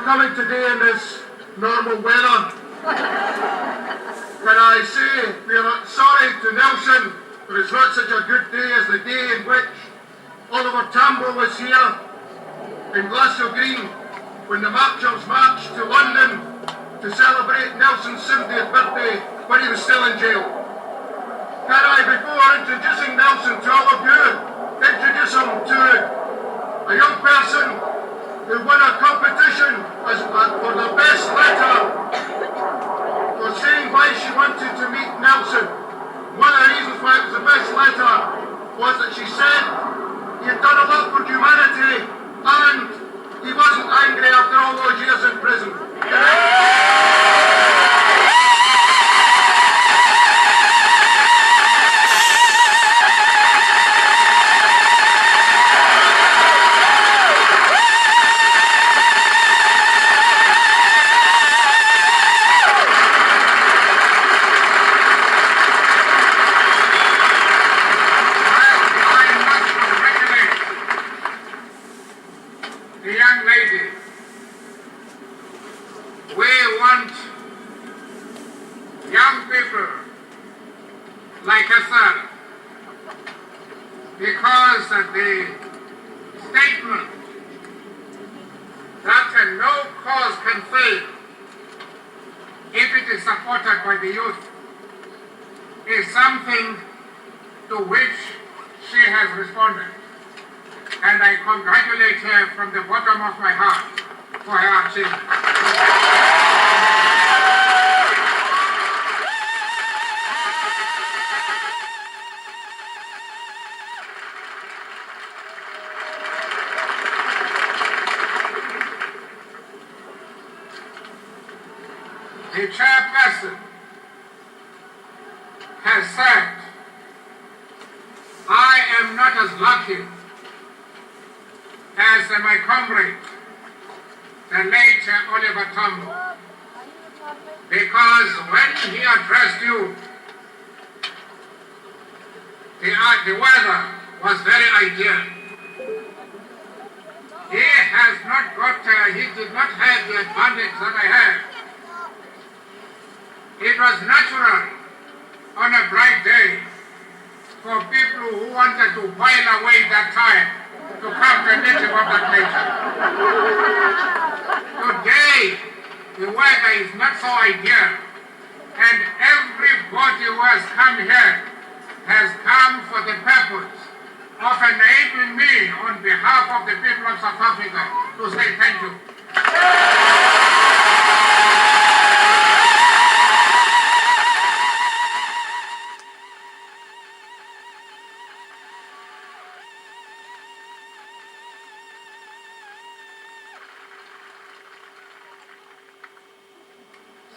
coming today in this normal weather. Can I say we are sorry to Nelson, but it's not such a good day as the day in which Oliver Tambo was here in Glasgow Green when the marchers marched to London to celebrate Nelson's 70th birthday when he was still in jail. Can I, before introducing Nelson to all of you, introduce him to a young person who won a competition for the best letter for saying why she wanted to meet Nelson. One of the reasons why it was the best letter was that she said he had done a lot for humanity and he wasn't angry after all those years in prison. The young lady, we want young people like herself, because the statement that no cause can fail if it is supported by the youth is something to which she has responded. And I congratulate her from the bottom of my heart for her achievement. The chairperson has said, I am not as lucky as my comrade, the late Oliver Tambo, because when he addressed you, the weather was very ideal. He did not have the advantage that I had. It was natural on a bright day for people who wanted to while away that time to come to a meeting of that nature. Today, the weather is not so ideal, and everybody who has come here has come for the purpose of enabling me on behalf of the people of South Africa to say thank you.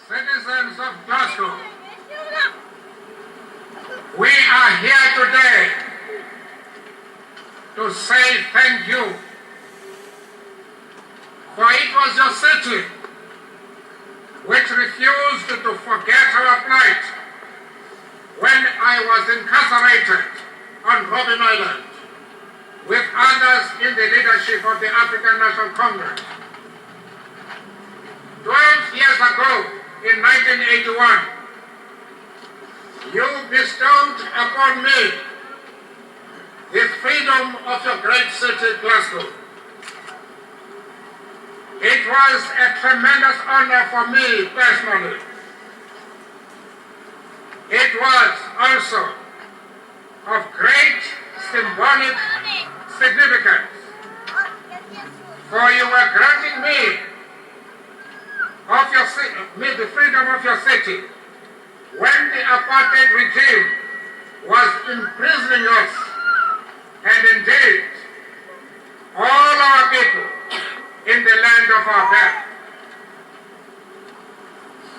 Citizens of Glasgow, we are here today to say thank you, for it was your city which refused to forget our plight when I was incarcerated on Robben Island with others in the leadership of the African National Congress. 12 years ago, in 1981, you bestowed upon me the freedom of your great city, Glasgow. It was a tremendous honor for me personally. It was also of great symbolic significance, for you were granting me the freedom of your city when the apartheid regime was imprisoning us, and indeed all our people in the land of our birth.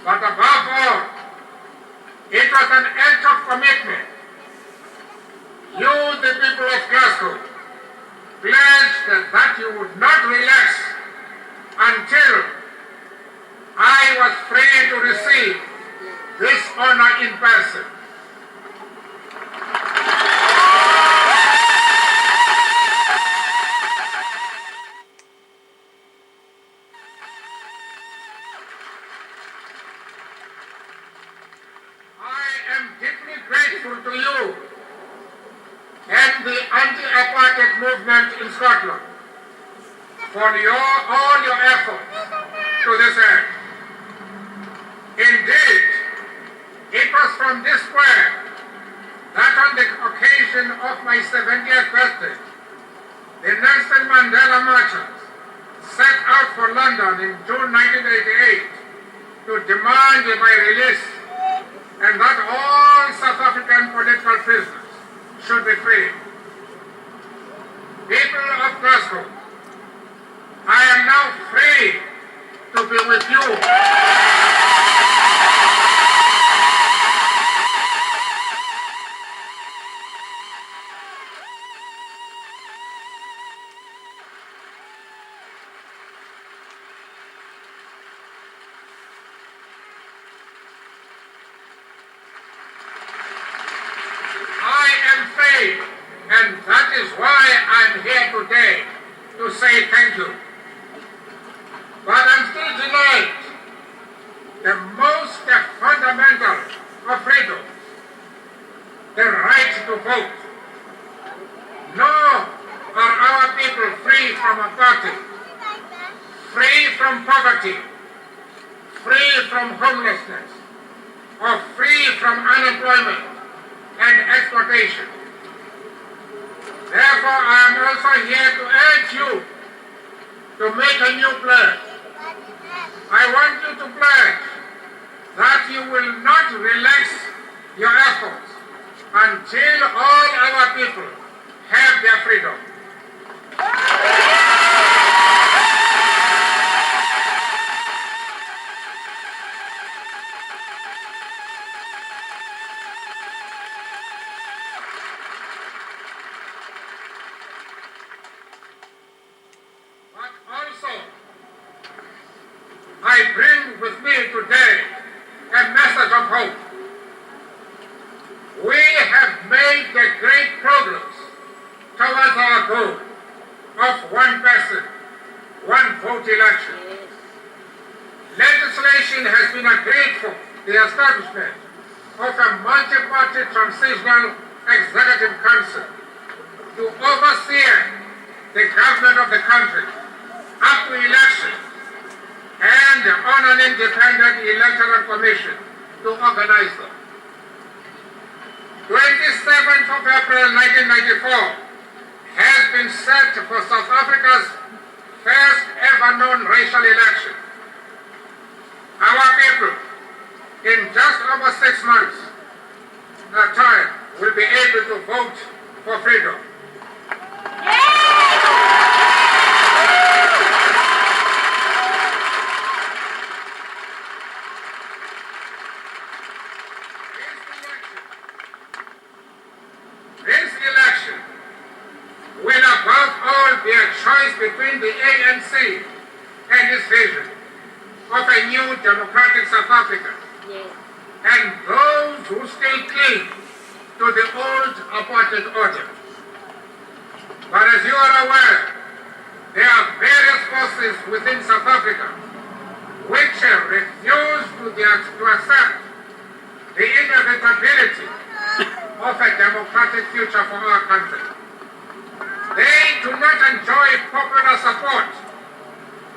But above all, it was an act of commitment. You, the people of Glasgow, pledged that you would not relax until I was free to receive this honor in person. grateful to you and the anti-apartheid movement in Scotland for all your efforts to this end. Indeed, it was from this square that on the occasion of my 70th birthday, the Nelson Mandela marchers set out for London in June 1988 to demand my release and that all South African political prisoners should be free. People of Glasgow, I am now free to be with you. And that is why I'm here today to say thank you. But I'm still denied the most fundamental of freedoms, the right to vote. Nor are our people free from apartheid, free from poverty, free from homelessness, or free from unemployment and exploitation. Therefore, I am also here to urge you to make a new pledge. I want you to pledge that you will not relax your efforts until all our people have their freedom. I bring with me today a message of hope. We have made a great progress towards our goal of one person, one vote election. Legislation has been agreed for the establishment of a multi-party transitional executive council to oversee the government of the country up to election, and on an independent electoral commission to organize them. 27th of April 1994 has been set for South Africa's first ever non-racial election. Our people, in just over 6 months' time, will be able to vote for freedom. This election will above all be a choice between the ANC and its vision of a new democratic South Africa and those who still cling to the old apartheid order. But as you are aware, there are various forces within South Africa which refuse to accept the inevitability of a democratic future for our country. They do not enjoy popular support,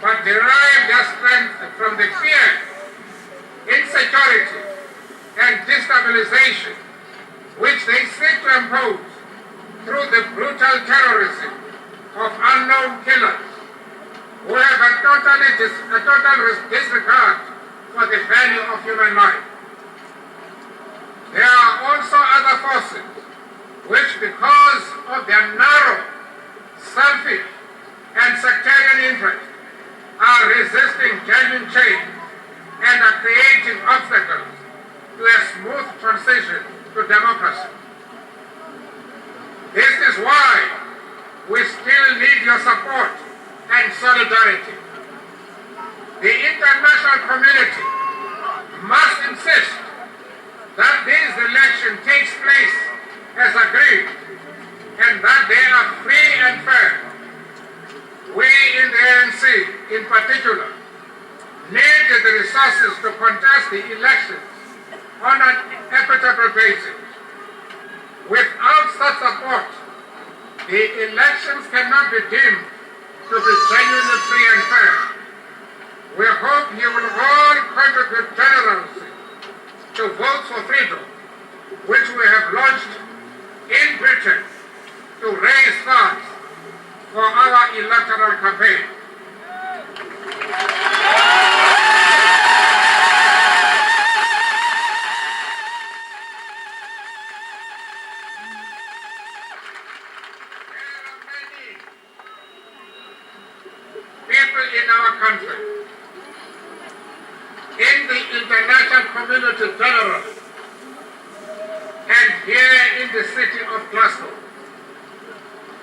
but derive their strength from the fear, insecurity, and destabilization which they seek to impose through the brutal terrorism of unknown killers who have a total disregard for the value of human life. There are also other forces which, because of their narrow, selfish, and sectarian interests, are resisting genuine change and are creating obstacles to a smooth transition to democracy. This is why we still need your support and solidarity. The international community must insist that this election takes place as agreed and that they are free and fair. We in the ANC, in particular, need the resources to contest the elections on an equitable basis Without such support, the elections cannot be deemed to be genuinely free and fair. We hope you will all contribute generously to Votes for Freedom, which we have launched in Britain to raise funds for our electoral campaign. People in our country, in the international community generally, and here in the city of Glasgow,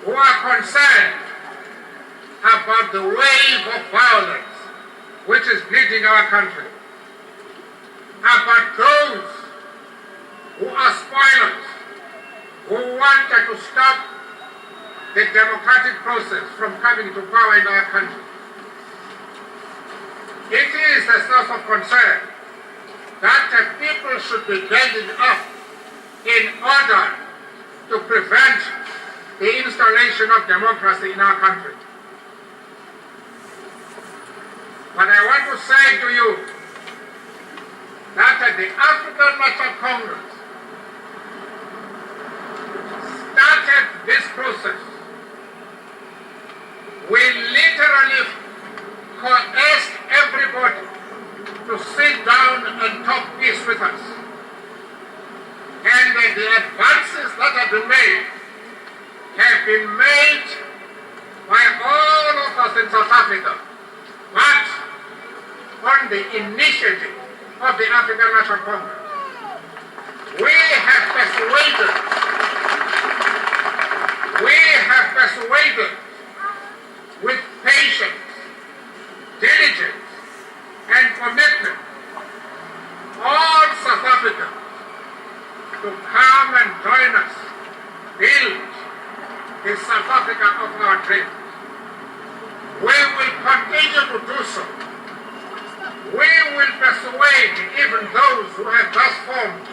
who are concerned about the wave of violence which is bleeding our country, about those who are spoilers, who wanted to stop the democratic process from coming to power in our country. It is a source of concern that people should be ganging up in order to prevent the installation of democracy in our country. But I want to say to you that the African National Congress started this process. We literally coerced everybody to sit down and talk peace with us. And the advances that have been made by all of us in South Africa, but on the initiative of the African National Congress. We have persuaded with patience, diligence, and commitment all South Africans to come and join us, build the South Africa of our dreams. We will continue to do so. We will persuade even those who have just formed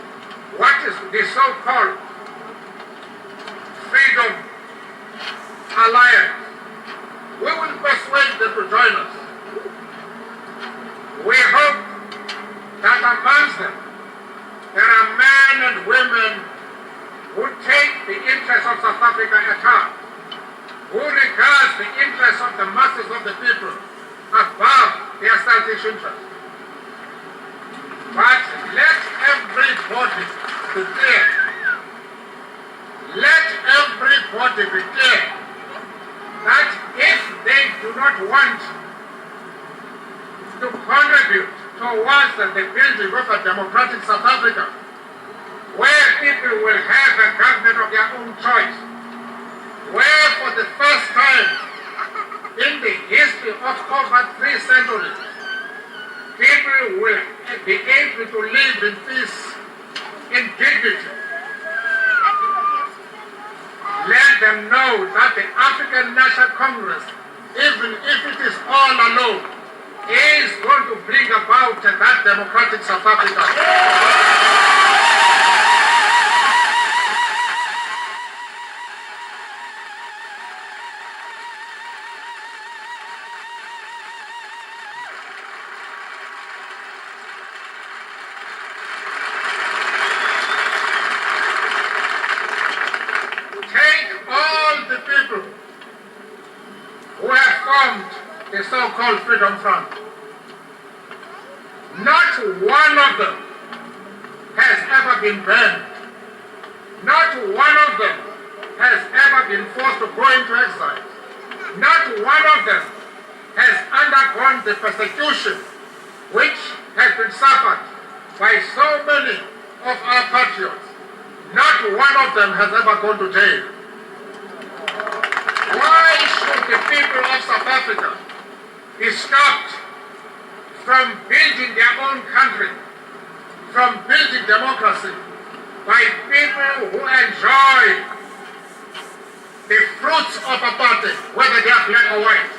what is the so-called Freedom Alliance. We will persuade them to join us. We hope that amongst them there are men and women who take the interests of South Africa at heart, who regards the interests of the masses of the people above their selfish interests. But let everybody be clear. Let everybody be clear that if they do not want to contribute towards the building of a democratic South Africa, where people will have a government of their own choice, where for the first time in the history of over 3 centuries, people will be able to live in peace, in dignity. Let them know that the African National Congress, even if it is all alone, is going to bring about that democratic South Africa. The so-called Freedom Front. Not one of them has ever been banned. Not one of them has ever been forced to go into exile. Not one of them has undergone the persecution which has been suffered by so many of our patriots. Not one of them has ever gone to jail. Why should the people of South Africa be stopped from building their own country, from building democracy, by people who enjoy the fruits of apartheid, whether they are black or white?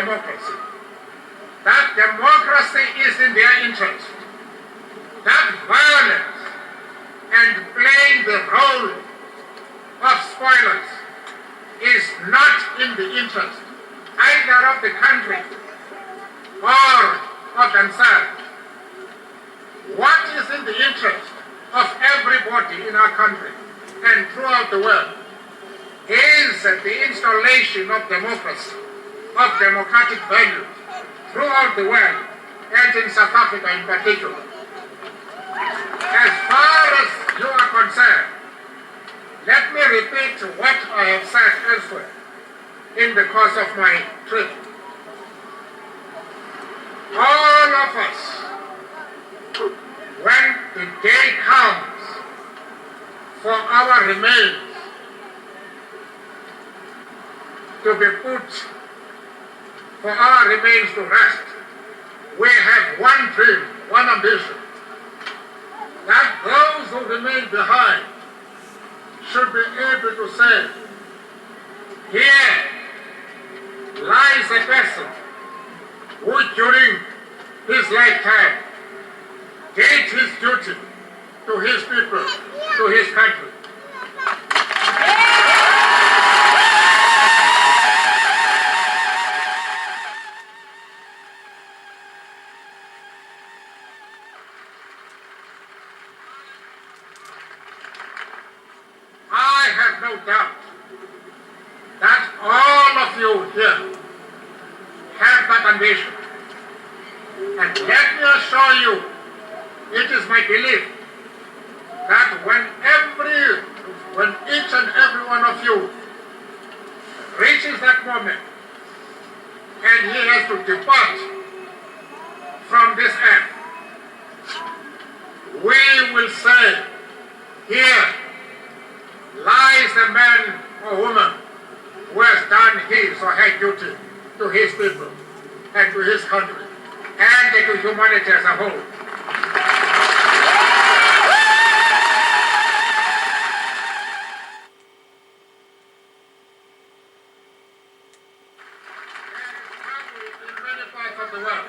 democracy. That democracy is in their interest. That violence and playing the role of spoilers is not in the interest either of the country or of themselves. What is in the interest of everybody in our country and throughout the world is the installation of democracy, of democratic values throughout the world, and in South Africa in particular. As far as you are concerned, let me repeat what I have said elsewhere in the course of my trip. All of us, when the day comes for our remains to be put, for our remains to rest, we have one dream, one ambition, that those who remain behind should be able to say, here lies a person who during his lifetime did his duty to his people, to his country. I have no doubt that all of you here have that ambition. And let me assure you, it is my belief that when each and every one of you reaches that moment and he has to depart from this earth, we will say, here lies the man or woman who has done his or her duty to his people and to his country and to humanity as a whole. In many parts of the world,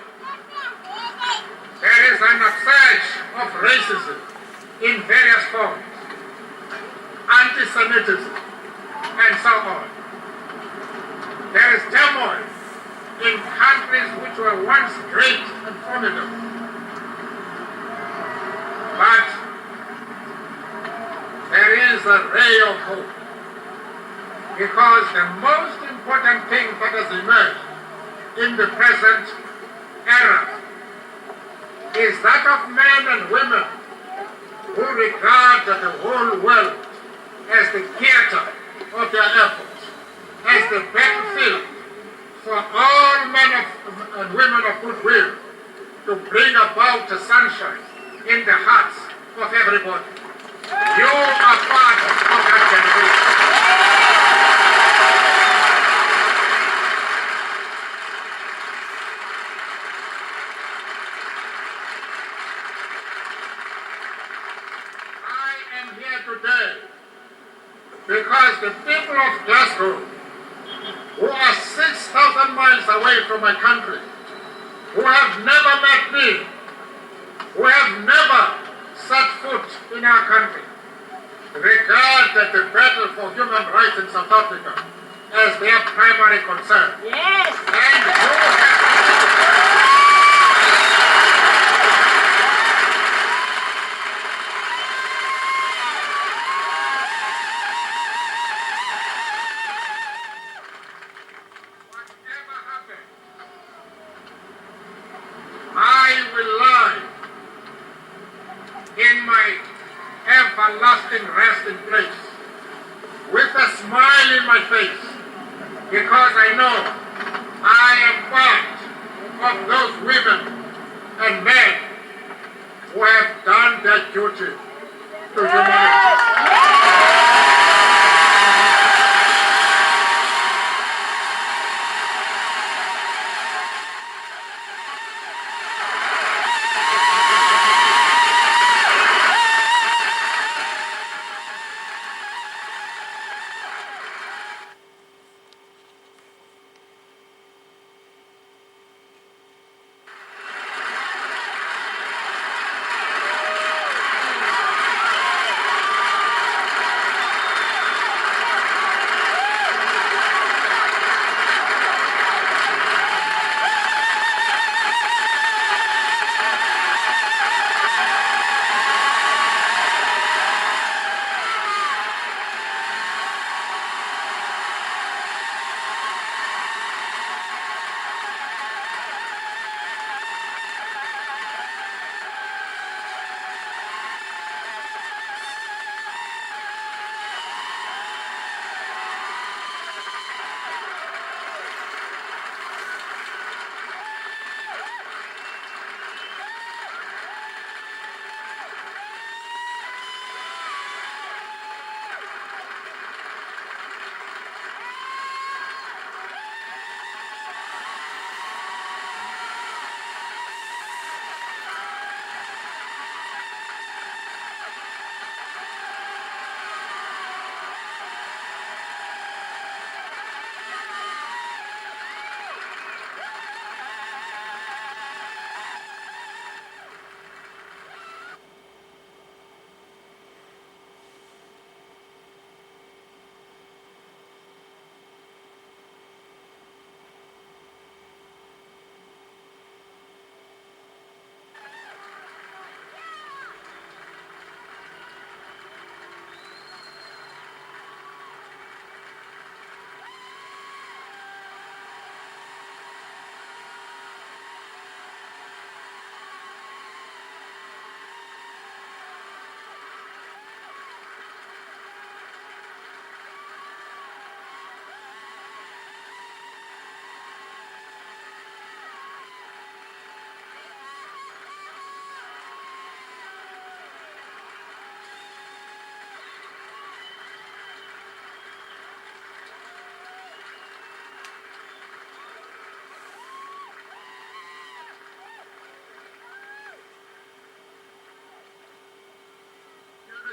there is an upsurge of racism in various forms, anti-Semitism, and so on. There is turmoil in countries which were once great and formidable. But there is a ray of hope, because the most important thing that has emerged in the present era is that of men and women who regard the whole world as the theater of their efforts, as the battlefield for all men and women of goodwill to bring about the sunshine in the hearts of everybody. You are part of that generation. I am here today because the people of Glasgow, who are 6,000 miles away from my country, who have never met me, who have never set foot in our country, regard that the battle for human rights in South Africa as their primary concern. Yes. And you have whatever happens, I will lie in my everlasting resting place with a smile in my face, because I know I am part of those women and men who have done their duty to humanity.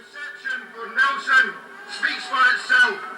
reception for Nelson speaks for itself.